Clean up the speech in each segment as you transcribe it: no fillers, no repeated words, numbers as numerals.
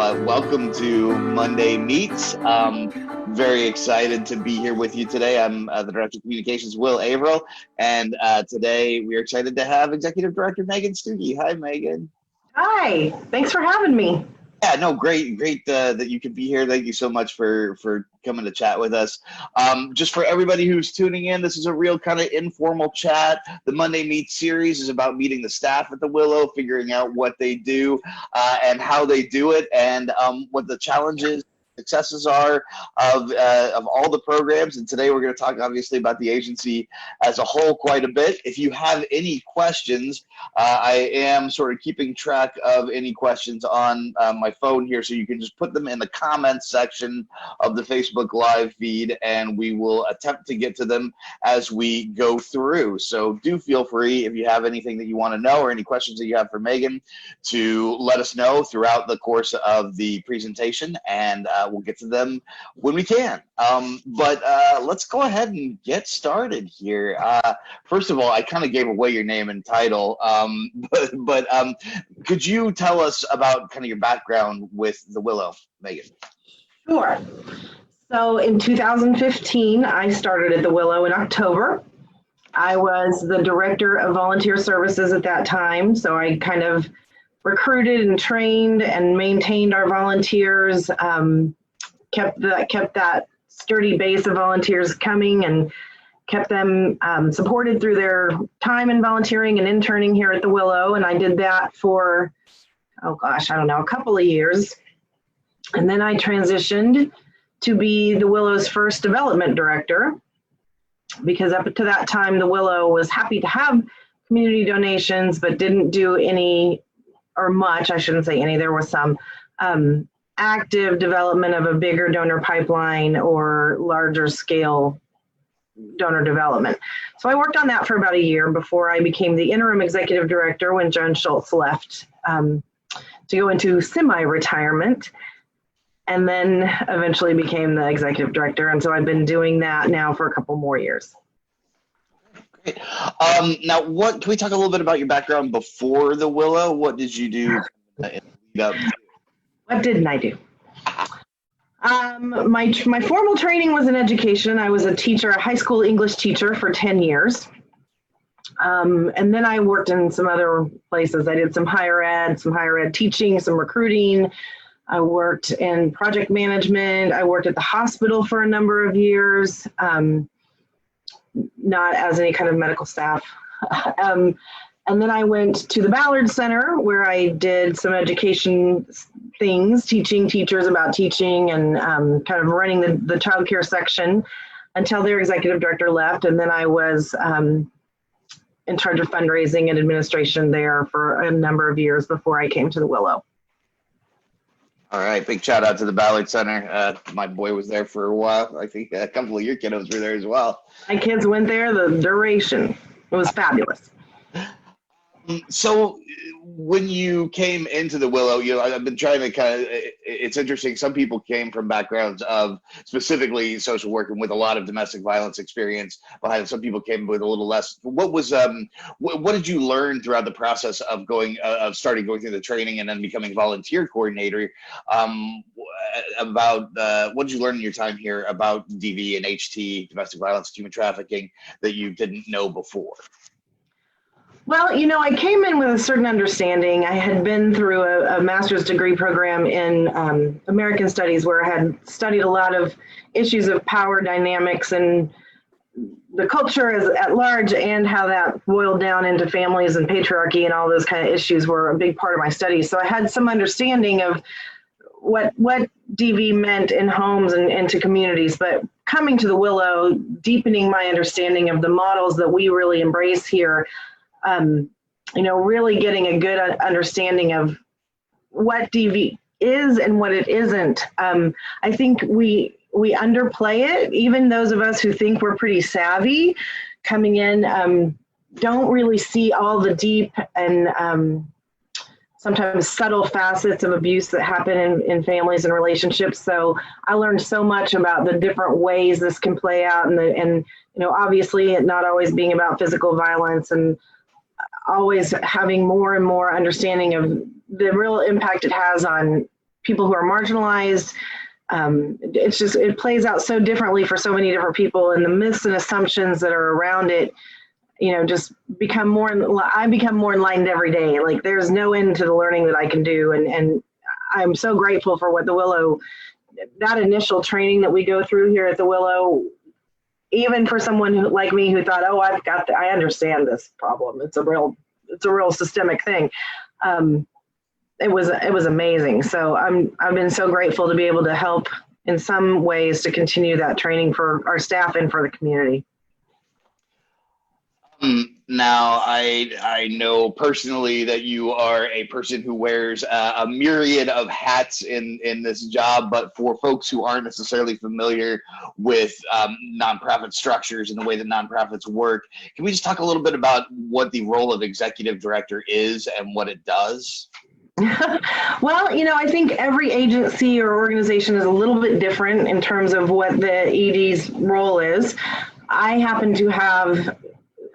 but welcome to Monday Meets. Very excited to be here with you today. I'm the Director of Communications, Will Averill, and today we're excited to have Executive Director Megan Stuke. Hi, Megan. Hi, thanks for having me. Yeah, no, great that you could be here. Thank you so much for coming to chat with us. Just for everybody who's tuning in, this is a real kind of informal chat. The Monday Meet series is about meeting the staff at the Willow, figuring out what they do and how they do it, and what the challenges, successes are of all the programs. And today we're going to talk obviously about the agency as a whole quite a bit. If you have any questions, I am sort of keeping track of any questions on my phone here, so you can just put them in the comments section of the Facebook Live feed, and we will attempt to get to them as we go through. So do feel free, if you have anything that you want to know or any questions that you have for Megan, to let us know throughout the course of the presentation, and we'll get to them when we can. But let's go ahead and get started here. First of all, I kind of gave away your name and title, but could you tell us about kind of your background with the Willow, Megan? Sure. So in 2015, I started at the Willow in October. I was the Director of Volunteer Services at that time, so I kind of recruited and trained and maintained our volunteers, kept that sturdy base of volunteers coming, and kept them supported through their time in volunteering and interning here at the Willow. And I did that for, a couple of years. And then I transitioned to be the Willow's first development director, because up to that time, the Willow was happy to have community donations, but didn't do any, or much, I shouldn't say any, there was some active development of a bigger donor pipeline or larger scale donor development. So I worked on that for about a year before I became the interim executive director when John Schultz left to go into semi-retirement, and then eventually became the executive director. And so I've been doing that now for a couple more years. Great. Now, can we talk a little bit about your background before the Willow? What did you do in the lead up? What didn't I do? My formal training was in education. I was a teacher, a high school English teacher for 10 years. And then I worked in some other places. I did some higher ed teaching, some recruiting. I worked in project management. I worked at the hospital for a number of years, not as any kind of medical staff. And then I went to the Ballard Center, where I did some education things, teaching teachers about teaching and kind of running the child care section until their executive director left. And then I was in charge of fundraising and administration there for a number of years before I came to the Willow. All right, big shout out to the Ballard Center. My boy was there for a while. I think a couple of your kiddos were there as well. My kids went there the duration. It was fabulous. So when you came into the Willow, I've been trying to it's interesting. Some people came from backgrounds of specifically social work and with a lot of domestic violence experience behind. Some people came with a little less. What did you learn throughout the process of starting going through the training and then becoming volunteer coordinator about what did you learn in your time here about DV and HT, domestic violence, human trafficking, that you didn't know before? Well, I came in with a certain understanding. I had been through a master's degree program in American Studies, where I had studied a lot of issues of power dynamics and the culture at large, and how that boiled down into families and patriarchy, and all those kind of issues were a big part of my studies. So I had some understanding of what DV meant in homes and to communities. But coming to the Willow, deepening my understanding of the models that we really embrace here, really getting a good understanding of what DV is and what it isn't. I think we underplay it. Even those of us who think we're pretty savvy coming in don't really see all the deep and sometimes subtle facets of abuse that happen in families and relationships. So I learned so much about the different ways this can play out, and obviously it not always being about physical violence, and always having more and more understanding of the real impact it has on people who are marginalized. It plays out so differently for so many different people, and the myths and assumptions that are around it, just I become more enlightened every day. Like, there's no end to the learning that I can do. And I'm so grateful for what the Willow, that initial training that we go through here at the Willow, even for someone like me who thought, oh, I understand this problem. It's a real systemic thing. It was amazing. So I've been so grateful to be able to help in some ways to continue that training for our staff and for the community. Now, I know personally that you are a person who wears a myriad of hats in this job, but for folks who aren't necessarily familiar with nonprofit structures and the way that nonprofits work, can we just talk a little bit about what the role of executive director is and what it does? Well, I think every agency or organization is a little bit different in terms of what the ED's role is.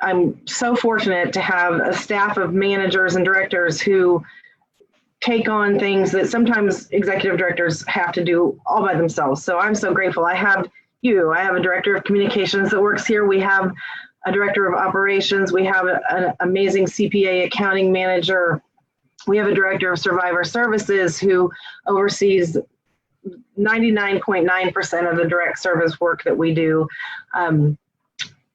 I'm so fortunate to have a staff of managers and directors who take on things that sometimes executive directors have to do all by themselves. So I'm so grateful. I have a director of communications that works here. We have a director of operations. We have an amazing CPA accounting manager. We have a director of survivor services who oversees 99.9% of the direct service work that we do.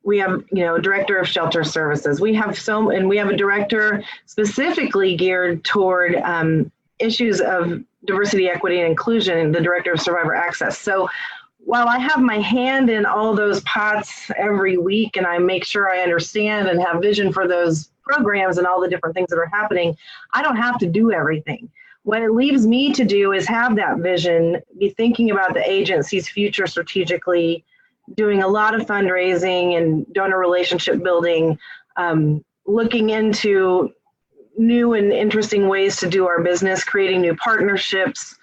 We have, a director of shelter services. We have a director specifically geared toward issues of diversity, equity, and inclusion, the director of survivor access. So while I have my hand in all those pots every week, and I make sure I understand and have vision for those programs and all the different things that are happening, I don't have to do everything. What it leaves me to do is have that vision, be thinking about the agency's future strategically, doing a lot of fundraising and donor relationship building, looking into new and interesting ways to do our business, creating new partnerships,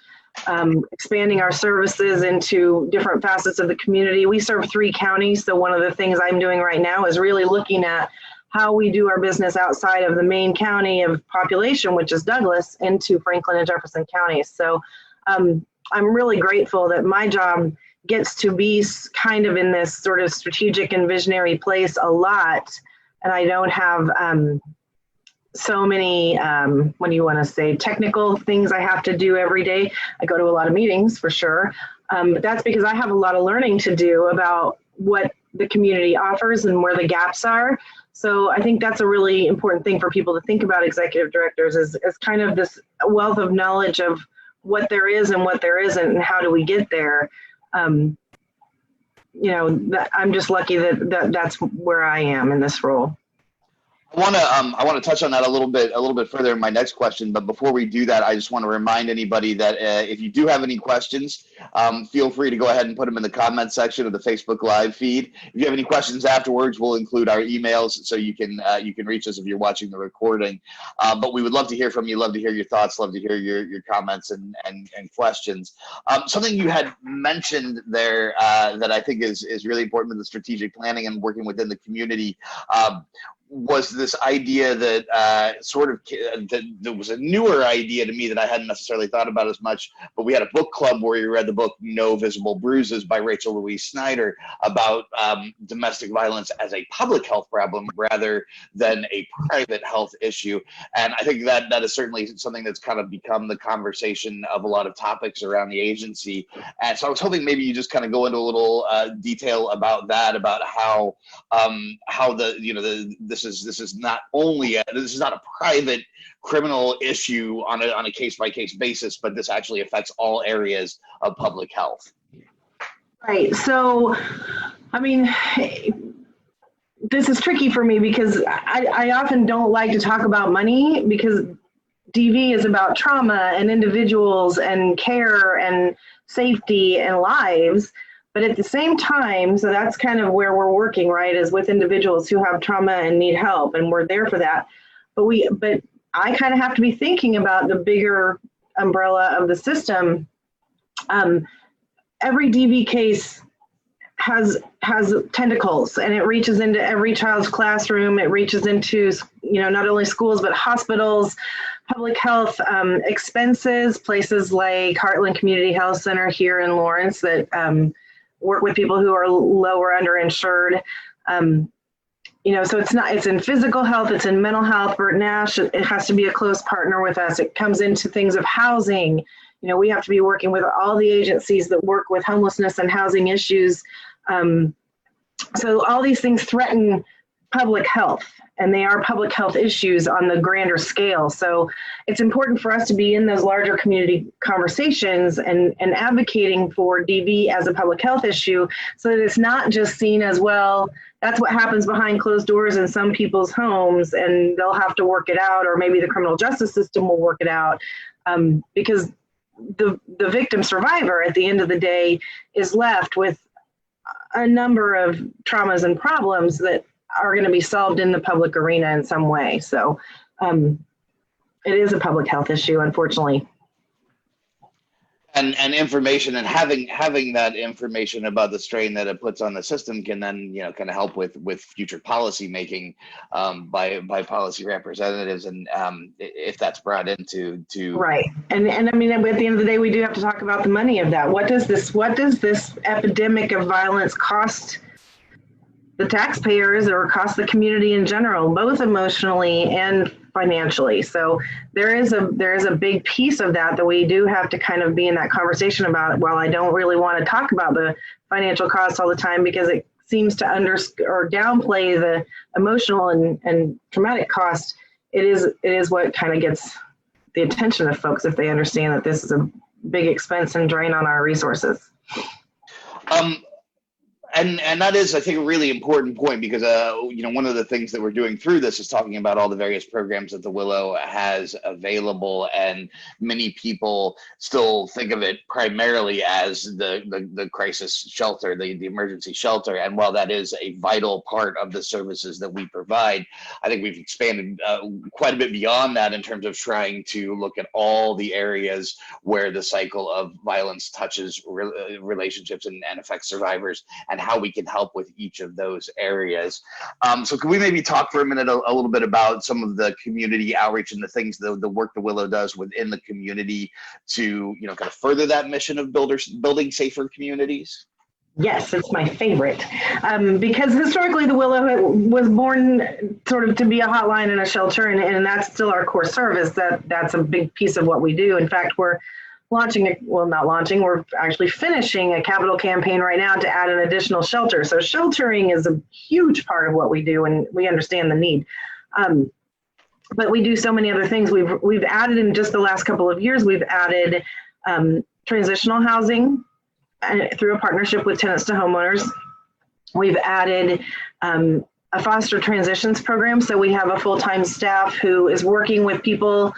expanding our services into different facets of the community. We serve 3 counties, so one of the things I'm doing right now is really looking at how we do our business outside of the main county of population, which is Douglas, into Franklin and Jefferson counties. So I'm really grateful that my job gets to be kind of in this sort of strategic and visionary place a lot. And I don't have so many, what do you want to say, technical things I have to do every day. I go to a lot of meetings for sure. But that's because I have a lot of learning to do about what the community offers and where the gaps are. So I think that's a really important thing for people to think about executive directors is kind of this wealth of knowledge of what there is and what there isn't and how do we get there. I'm just lucky that that's where I am in this role. I want to touch on that a little bit further in my next question. But before we do that, I just want to remind anybody that if you do have any questions, feel free to go ahead and put them in the comment section of the Facebook Live feed. If you have any questions afterwards, we'll include our emails so you can reach us if you're watching the recording. But we would love to hear from you, love to hear your thoughts, love to hear your comments and questions. Something you had mentioned there that I think is really important with the strategic planning and working within the community. Was this idea that that there was a newer idea to me that I hadn't necessarily thought about as much, but we had a book club where we read the book No Visible Bruises by Rachel Louise Snyder about domestic violence as a public health problem rather than a private health issue. And I think that is certainly something that's kind of become the conversation of a lot of topics around the agency. And so I was hoping maybe you just kind of go into a little detail about that, about how this is not a private criminal issue on a case-by-case basis, but this actually affects all areas of public health. Right. So, I mean, this is tricky for me because I often don't like to talk about money because DV is about trauma and individuals and care and safety and lives. But at the same time, so that's kind of where we're working, right, is with individuals who have trauma and need help, and we're there for that. But I kind of have to be thinking about the bigger umbrella of the system. Every DV case has tentacles, and it reaches into every child's classroom. It reaches into, not only schools, but hospitals, public health expenses, places like Heartland Community Health Center here in Lawrence that work with people who are low or underinsured. So it's in physical health, it's in mental health. Bert Nash, it has to be a close partner with us. It comes into things of housing. We have to be working with all the agencies that work with homelessness and housing issues. So all these things threaten public health, and they are public health issues on the grander scale. So it's important for us to be in those larger community conversations and advocating for DV as a public health issue, so that it's not just seen as, well, that's what happens behind closed doors in some people's homes and they'll have to work it out, or maybe the criminal justice system will work it out, because the victim survivor at the end of the day is left with a number of traumas and problems that are going to be solved in the public arena in some way. So it is a public health issue, unfortunately. And information, and having that information about the strain that it puts on the system can then kind of help with future policy making by policy representatives, and if that's brought into right. And I mean, at the end of the day, we do have to talk about the money of that. What does this epidemic of violence cost the taxpayers, or cost the community in general, both emotionally and financially? So there is a big piece of that we do have to kind of be in that conversation about. While I don't really want to talk about the financial costs all the time, because it seems to downplay the emotional and traumatic cost, it is what kind of gets the attention of folks if they understand that this is a big expense and drain on our resources. And that is, I think, a really important point, because one of the things that we're doing through this is talking about all the various programs that the Willow has available, and many people still think of it primarily as the crisis shelter, the emergency shelter. And while that is a vital part of the services that we provide, I think we've expanded quite a bit beyond that in terms of trying to look at all the areas where the cycle of violence touches relationships and affects survivors, and how we can help with each of those areas. So can we maybe talk for a minute a little bit about some of the community outreach and the things, the work the Willow does within the community to kind of further that mission of building safer communities? Yes, it's my favorite, because historically the Willow was born sort of to be a hotline and a shelter, and that's still our core service. That's a big piece of what we do. In fact, we're we're actually finishing a capital campaign right now to add an additional shelter. So sheltering is a huge part of what we do, and we understand the need. But we do so many other things. We've added, in just the last couple of years, we've added transitional housing through a partnership with Tenants to Homeowners. We've added a foster transitions program. So we have a full-time staff who is working with people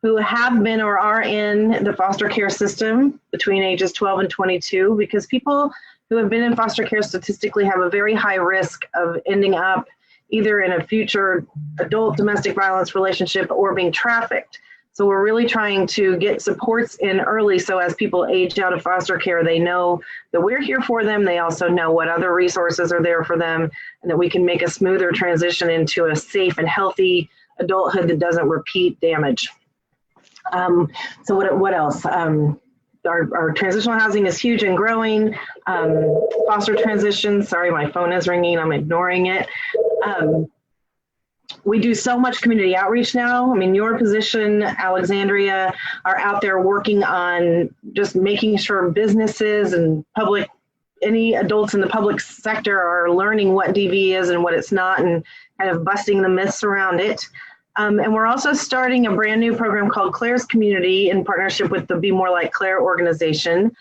who have been or are in the foster care system between ages 12 and 22, because people who have been in foster care statistically have a very high risk of ending up either in a future adult domestic violence relationship or being trafficked. So we're really trying to get supports in early, so as people age out of foster care, they know that we're here for them. They also know what other resources are there for them, and that we can make a smoother transition into a safe and healthy adulthood that doesn't repeat damage. So what else? Our transitional housing is huge and growing. Foster transition, sorry, my phone is ringing, I'm ignoring it. We do so much community outreach now. I mean, your position, Alexandria, are out there working on just making sure businesses and any adults in the public sector are learning what DV is and what it's not, and kind of busting the myths around it. And we're also starting a brand new program called Claire's Community in partnership with the Be More Like Claire organization,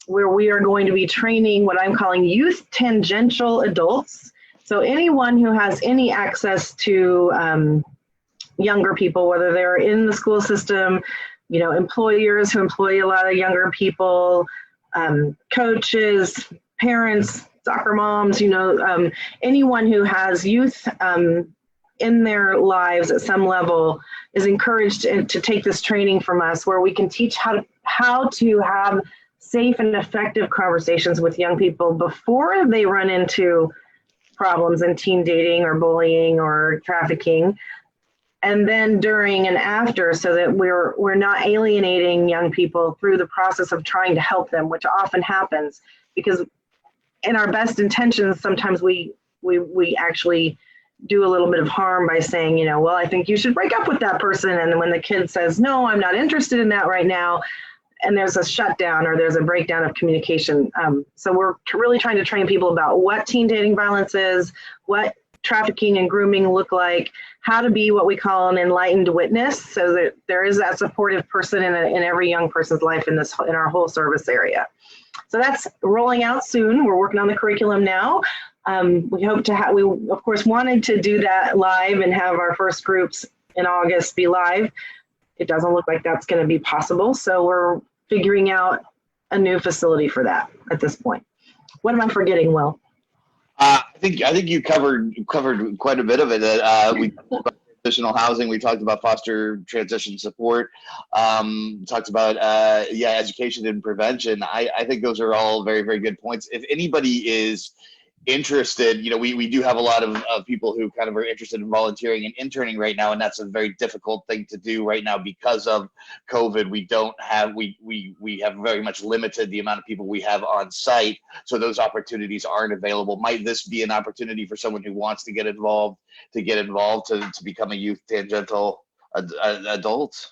where we are going to be training what I'm calling youth tangential adults. So anyone who has any access to younger people, whether they're in the school system, employers who employ a lot of younger people, coaches, parents, soccer moms, anyone who has youth in their lives at some level is encouraged to take this training from us, where we can teach how to have safe and effective conversations with young people before they run into problems in teen dating or bullying or trafficking, and then during and after, so that we're not alienating young people through the process of trying to help them, which often happens because in our best intentions, sometimes we actually do a little bit of harm by saying, you know, well, I think you should break up with that person. And when the kid says, no, I'm not interested in that right now, and there's a shutdown or there's a breakdown of communication. So we're really trying to train people about what teen dating violence is, what trafficking and grooming look like, how to be what we call an enlightened witness, so that there is that supportive person in every young person's life in our whole service area. So that's rolling out soon. We're working on the curriculum now. We hope to have, we of course wanted to do that live and have our first groups in August be live. It doesn't look like that's going to be possible. So we're figuring out a new facility for that at this point. What am I forgetting, Will? I think you covered quite a bit of it. We talked about transitional housing. We talked about foster transition support. Talked about education and prevention. I think those are all very, very good points. If anybody is interested, you know, we do have a lot of people who kind of are interested in volunteering and interning right now, and that's a very difficult thing to do right now because of COVID. We have very much limited the amount of people we have on site, so those opportunities aren't available. Might this be an opportunity for someone who wants to get involved to become a youth tangential adult?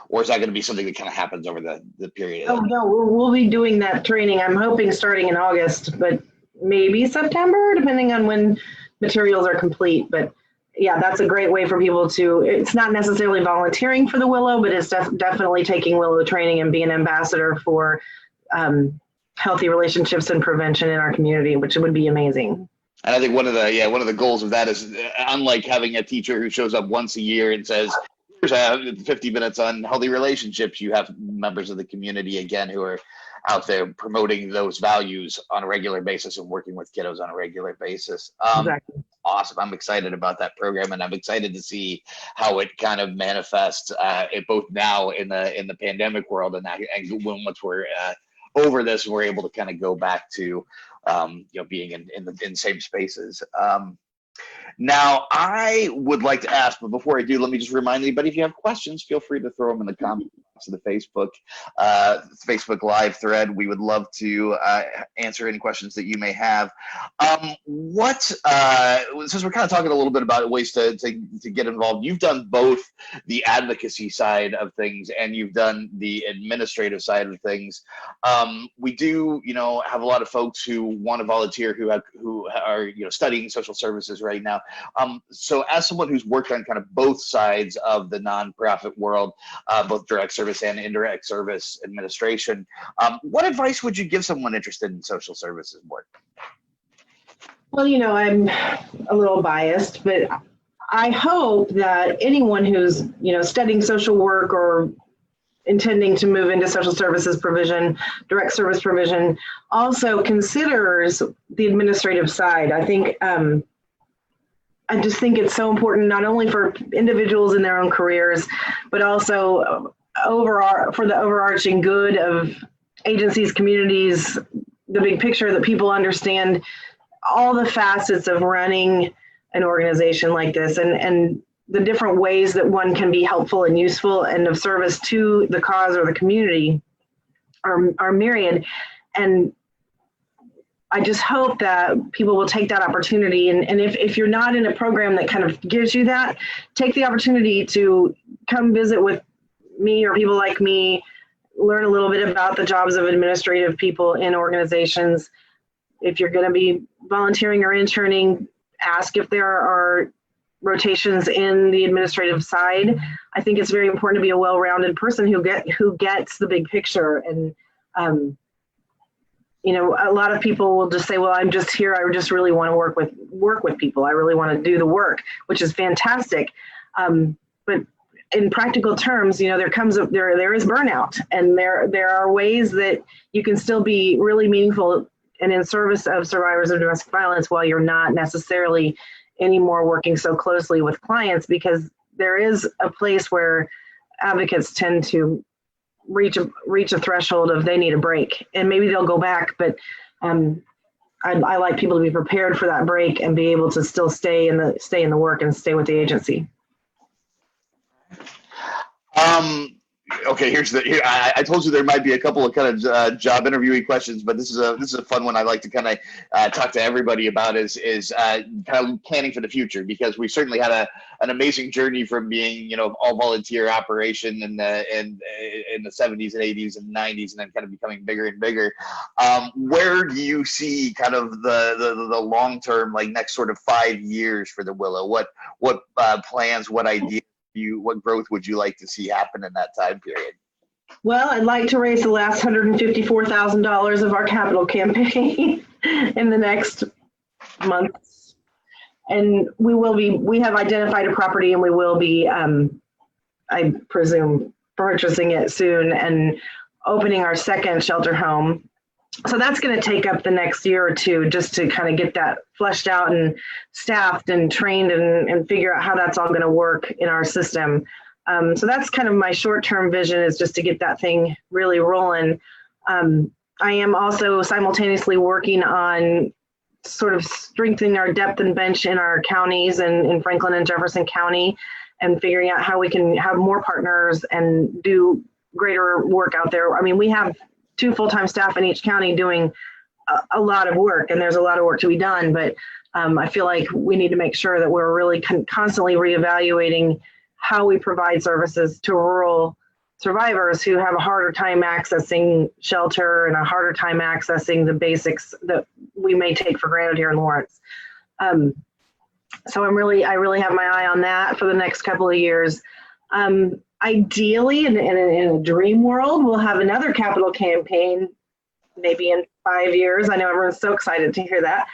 Or is that going to be something that kind of happens over the period? Oh, no, we'll be doing that training. I'm hoping starting in August, but maybe September, depending on when materials are complete. But yeah, that's a great way for people to, it's not necessarily volunteering for the Willow, but it's definitely taking Willow Training and being an ambassador for healthy relationships and prevention in our community, which would be amazing. And I think one of the goals of that is, unlike having a teacher who shows up once a year and says, here's 50 minutes on healthy relationships, you have members of the community again who are out there promoting those values on a regular basis and working with kiddos on a regular basis. Exactly. Awesome. I'm excited about that program, and I'm excited to see how it kind of manifests both now in the pandemic world and once we're over this, we're able to kind of go back to being in the same spaces. Now, I would like to ask, but before I do, let me just remind anybody, if you have questions, feel free to throw them in the comments of the Facebook Live thread. We would love to answer any questions that you may have. Since we're kind of talking a little bit about ways to get involved, you've done both the advocacy side of things and you've done the administrative side of things. We do, have a lot of folks who want to volunteer who are studying social services right now. So as someone who's worked on kind of both sides of the nonprofit world, both direct service and indirect service administration, what advice would you give someone interested in social services work? Well, I'm a little biased, but I hope that anyone who's, studying social work or intending to move into social services provision, direct service provision, also considers the administrative side. I just think it's so important, not only for individuals in their own careers, but also for the overarching good of agencies, communities, the big picture, that people understand all the facets of running an organization like this and the different ways that one can be helpful and useful and of service to the cause or the community are myriad. And I just hope that people will take that opportunity. And if you're not in a program that kind of gives you that, take the opportunity to come visit with me or people like me, learn a little bit about the jobs of administrative people in organizations. If you're going to be volunteering or interning, ask if there are rotations in the administrative side. I think it's very important to be a well-rounded person who gets the big picture. And a lot of people will just say, well, I'm just here, I just really want to work with people, I really want to do the work, which is fantastic. But in practical terms, there is burnout, and there are ways that you can still be really meaningful and in service of survivors of domestic violence while you're not necessarily anymore working so closely with clients, because there is a place where advocates tend to reach a threshold of they need a break, and maybe they'll go back, but I like people to be prepared for that break and be able to still stay in the work and stay with the agency. Okay, I told you there might be a couple of kind of job interviewing questions, but this is a fun one I like to kind of talk to everybody about is kind of planning for the future, because we certainly had an amazing journey from being, all volunteer operation in the 70s and 80s and 90s, and then kind of becoming bigger and bigger. Where do you see kind of the long term, like next sort of 5 years for the Willow? What plans, what ideas? What growth would you like to see happen in that time period? Well, I'd like to raise the last $154,000 of our capital campaign in the next months. And we have identified a property, and we will be, I presume, purchasing it soon and opening our second shelter home. So that's going to take up the next year or two just to kind of get that fleshed out and staffed and trained and figure out how that's all going to work in our system. So that's kind of my short-term vision, is just to get that thing really rolling. I am also simultaneously working on sort of strengthening our depth and bench in our counties and in Franklin and Jefferson County, and figuring out how we can have more partners and do greater work out there. I mean, we have 2 full-time staff in each county doing a lot of work, and there's a lot of work to be done, but I feel like we need to make sure that we're really constantly reevaluating how we provide services to rural survivors who have a harder time accessing shelter and a harder time accessing the basics that we may take for granted here in Lawrence. So I really have my eye on that for the next couple of years. Ideally, in a dream world, we'll have another capital campaign maybe in 5 years. I know everyone's so excited to hear that.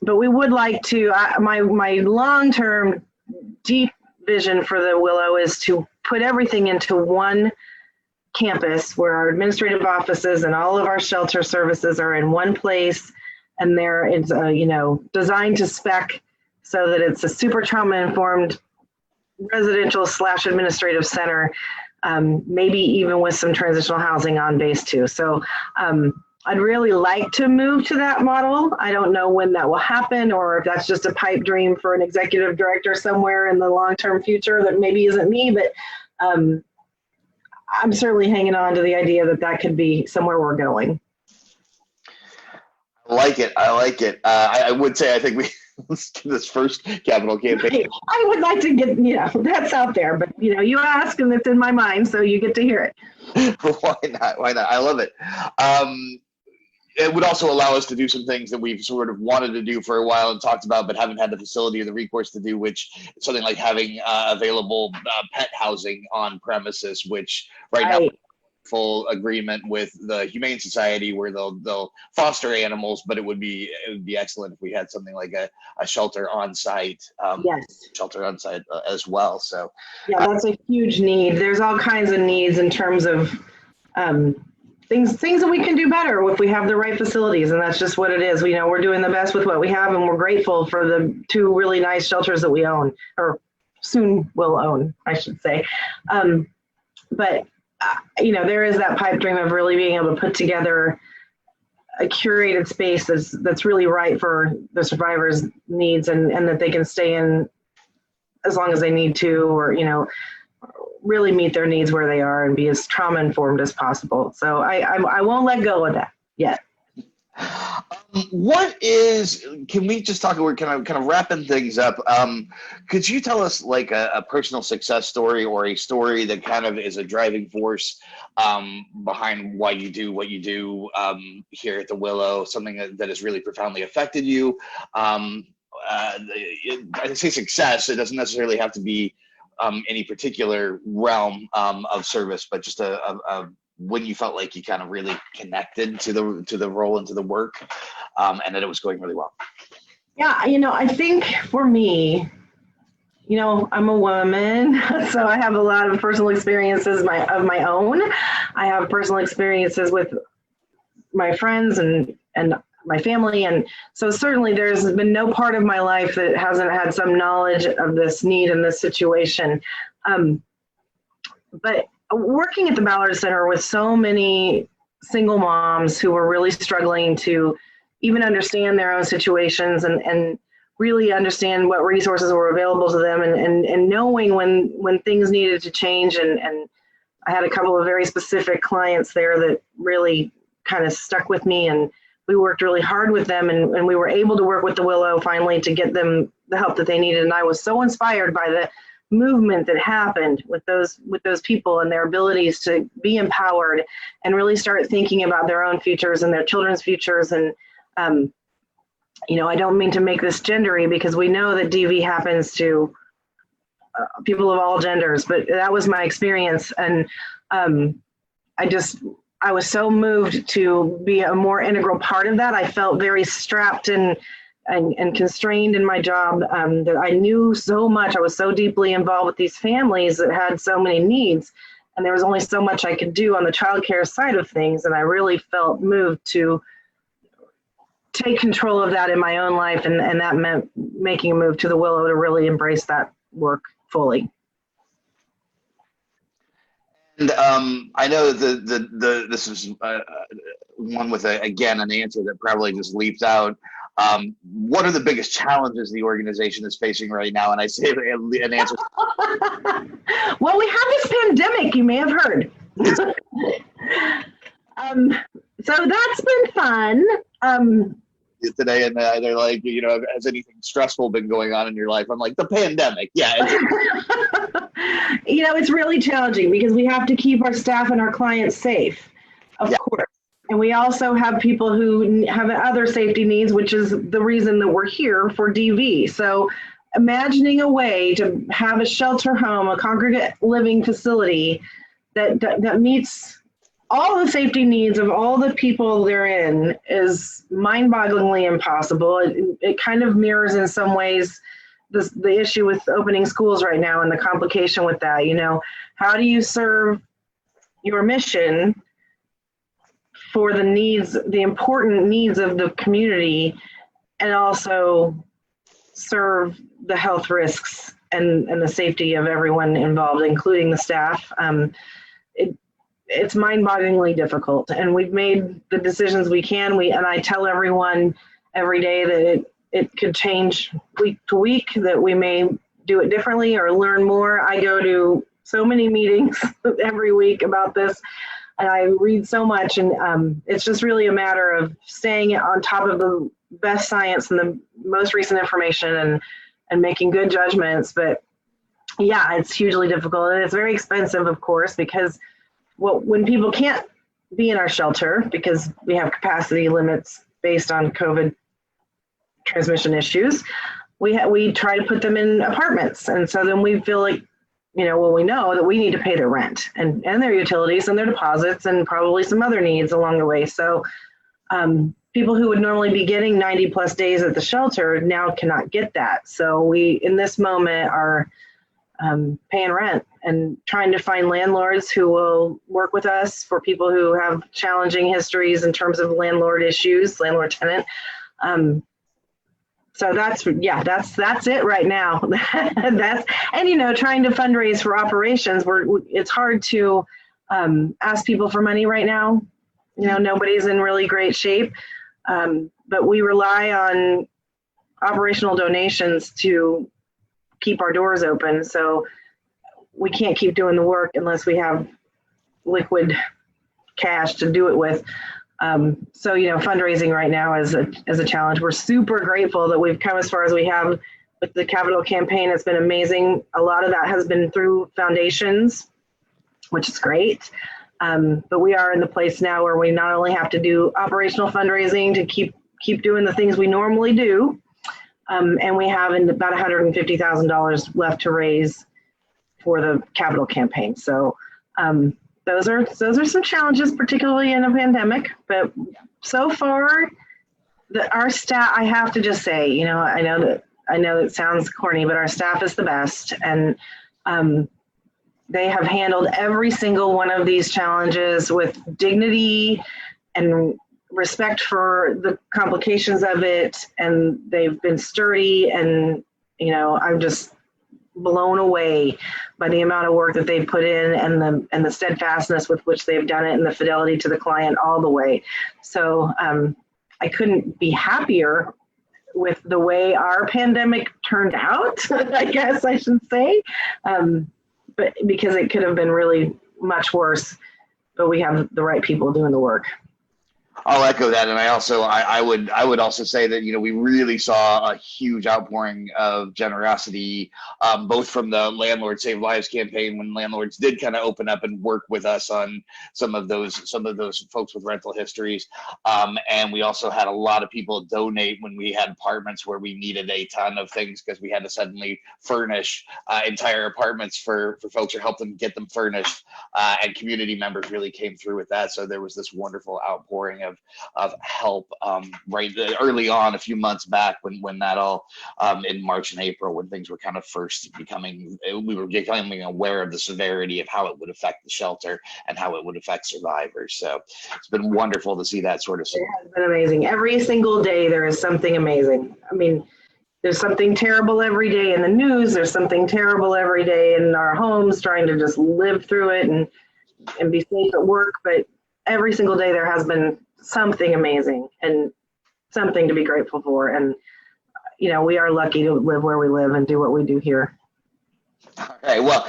But we would like to, my long-term deep vision for the Willow is to put everything into one campus where our administrative offices and all of our shelter services are in one place, and there it's designed to spec so that it's a super trauma-informed residential / administrative center, maybe even with some transitional housing on base too. So I'd really like to move to that model. I don't know when that will happen, or if that's just a pipe dream for an executive director somewhere in the long-term future that maybe isn't me, but I'm certainly hanging on to the idea that that could be somewhere we're going. I like it. I would say I think we let's do this first capital campaign. I would like to get, that's out there, but you ask and it's in my mind, so you get to hear it. Why not? I love it. It would also allow us to do some things that we've sort of wanted to do for a while and talked about, but haven't had the facility or the recourse to do, which is something like having available pet housing on premises, which right now, full agreement with the Humane Society where they'll foster animals, but it would be excellent if we had something like a shelter on site, shelter on site as well. So yeah, that's a huge need. There's all kinds of needs in terms of things that we can do better if we have the right facilities, and that's just what it is. We're doing the best with what we have, and we're grateful for the 2 really nice shelters that we own, or soon will own, I should say. But there is that pipe dream of really being able to put together a curated space that's really right for the survivors' needs, and that they can stay in as long as they need to, or really meet their needs where they are and be as trauma informed as possible. So I won't let go of that yet. Can we just talk, we're kind of wrapping things up. Could you tell us like a personal success story, or a story that kind of is a driving force behind why you do what you do here at the Willow, something that has really profoundly affected you? I say success, it doesn't necessarily have to be any particular realm of service, but just a when you felt like you kind of really connected to the role and to the work, and that it was going really well. Yeah, I think for me, I'm a woman, so I have a lot of personal experiences of my own. I have personal experiences with my friends and my family, and so certainly there's been no part of my life that hasn't had some knowledge of this need and this situation. But working at the Ballard Center with so many single moms who were really struggling to even understand their own situations and really understand what resources were available to them, and knowing when things needed to change. And I had a couple of very specific clients there that really kind of stuck with me, and we worked really hard with them, and we were able to work with the Willow finally to get them the help that they needed. And I was so inspired by the movement that happened with those people and their abilities to be empowered and really start thinking about their own futures and their children's futures. And I don't mean to make this gendery, because we know that DV happens to people of all genders, but that was my experience. And I was so moved to be a more integral part of that. I felt very strapped and constrained in my job, that I knew so much. I was so deeply involved with these families that had so many needs, and there was only so much I could do on the childcare side of things. And I really felt moved to take control of that in my own life, and that meant making a move to the Willow to really embrace that work fully. And I know this is one with again an answer that probably just leaps out. What are the biggest challenges the organization is facing right now? And I say an answer. Well, we have this pandemic, you may have heard. So that's been fun. Today, and they're like, has anything stressful been going on in your life? I'm like, the pandemic. Yeah. It's really challenging because we have to keep our staff and our clients safe, of course. And we also have people who have other safety needs, which is the reason that we're here for DV. So imagining a way to have a shelter home, a congregate living facility that meets all the safety needs of all the people they're in is mind-bogglingly impossible. It kind of mirrors in some ways the issue with opening schools right now and the complication with that. How do you serve your mission for the important needs of the community, and also serve the health risks and the safety of everyone involved, including the staff? It's mind-bogglingly difficult, and we've made the decisions we can. And I tell everyone every day that it could change week to week, that we may do it differently or learn more. I go to so many meetings every week about this, and I read so much, and it's just really a matter of staying on top of the best science and the most recent information and making good judgments. But yeah, it's hugely difficult, and it's very expensive, of course, because when people can't be in our shelter because we have capacity limits based on COVID transmission issues, we try to put them in apartments. And so then we feel like, we know that we need to pay their rent and their utilities and their deposits and probably some other needs along the way. So people who would normally be getting 90 plus days at the shelter now cannot get that. So we, in this moment, are paying rent and trying to find landlords who will work with us for people who have challenging histories in terms of landlord issues, landlord tenant. So that's it right now. And trying to fundraise for operations, it's hard to ask people for money right now. Nobody's in really great shape, but we rely on operational donations to keep our doors open. So we can't keep doing the work unless we have liquid cash to do it with. So fundraising right now is a challenge. We're super grateful that we've come as far as we have with the capital campaign. It's been amazing. A lot of that has been through foundations, which is great. But we are in the place now where we not only have to do operational fundraising to keep doing the things we normally do, and we have about $150,000 left to raise for the capital campaign. So those are some challenges, particularly in a pandemic. But so far, our staff, I have to just say, I know it sounds corny, but our staff is the best, and they have handled every single one of these challenges with dignity and respect for the complications of it, and they've been sturdy, and I'm just blown away by the amount of work that they've put in and the steadfastness with which they've done it and the fidelity to the client all the way. So I couldn't be happier with the way our pandemic turned out, I guess I should say. But because it could have been really much worse, but we have the right people doing the work. I'll echo that, and I would also say that we really saw a huge outpouring of generosity, both from the Landlord Save Lives campaign when landlords did kind of open up and work with us on some of those folks with rental histories, and we also had a lot of people donate when we had apartments where we needed a ton of things because we had to suddenly furnish entire apartments for folks or help them get them furnished, and community members really came through with that. So there was this wonderful outpouring of help right early on, a few months back when that all in March and April, when things were kind of first we were becoming aware of the severity of how it would affect the shelter and how it would affect survivors. So it's been wonderful to see that sort of stuff. It has been amazing. Every single day there is something amazing. I mean, there's something terrible every day in the news. There's something terrible every day in our homes, trying to just live through it and be safe at work. But every single day there has been something amazing and something to be grateful for. And, we are lucky to live where we live and do what we do here. All right. Well,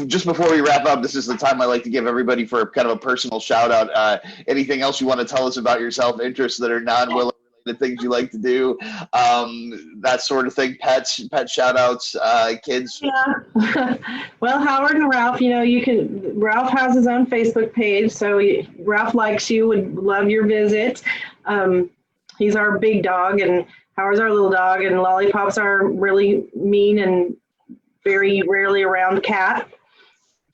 just before we wrap up, this is the time I like to give everybody for kind of a personal shout out. Anything else you want to tell us about yourself, interests that are non-Willow related, things you like to do, that sort of thing, pet shout outs, kids. Yeah. Well, Howard and Ralph, Ralph has his own Facebook page. So Ralph likes you, would love your visit. He's our big dog and Howard's our little dog, and Lollipop's our really mean and very rarely around cat.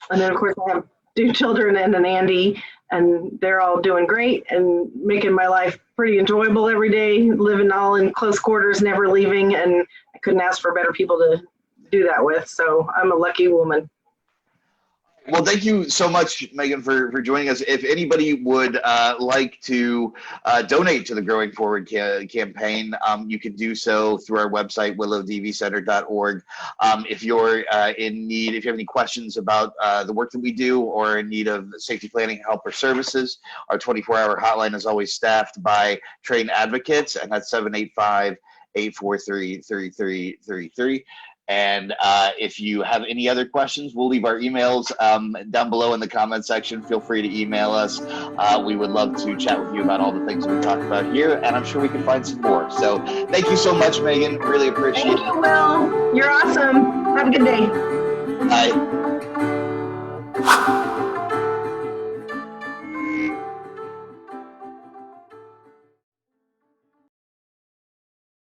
And then of course I have 2 children and an Andy, and they're all doing great and making my life pretty enjoyable every day, living all in close quarters, never leaving, and I couldn't ask for better people to do that with. So I'm a lucky woman. Well, thank you so much, Megan, for joining us. If anybody would like to donate to the Growing Forward campaign, you can do so through our website, willowdvcenter.org. If you're in need, if you have any questions about the work that we do or in need of safety planning help or services, our 24-hour hotline is always staffed by trained advocates, and that's 785-843-3333. And if you have any other questions, we'll leave our emails down below in the comment section. Feel free to email us. We would love to chat with you about all the things we talked about here, and I'm sure we can find some more. So thank you so much, Megan. Really appreciate it. Thank you, Will. You're awesome. Have a good day. Bye.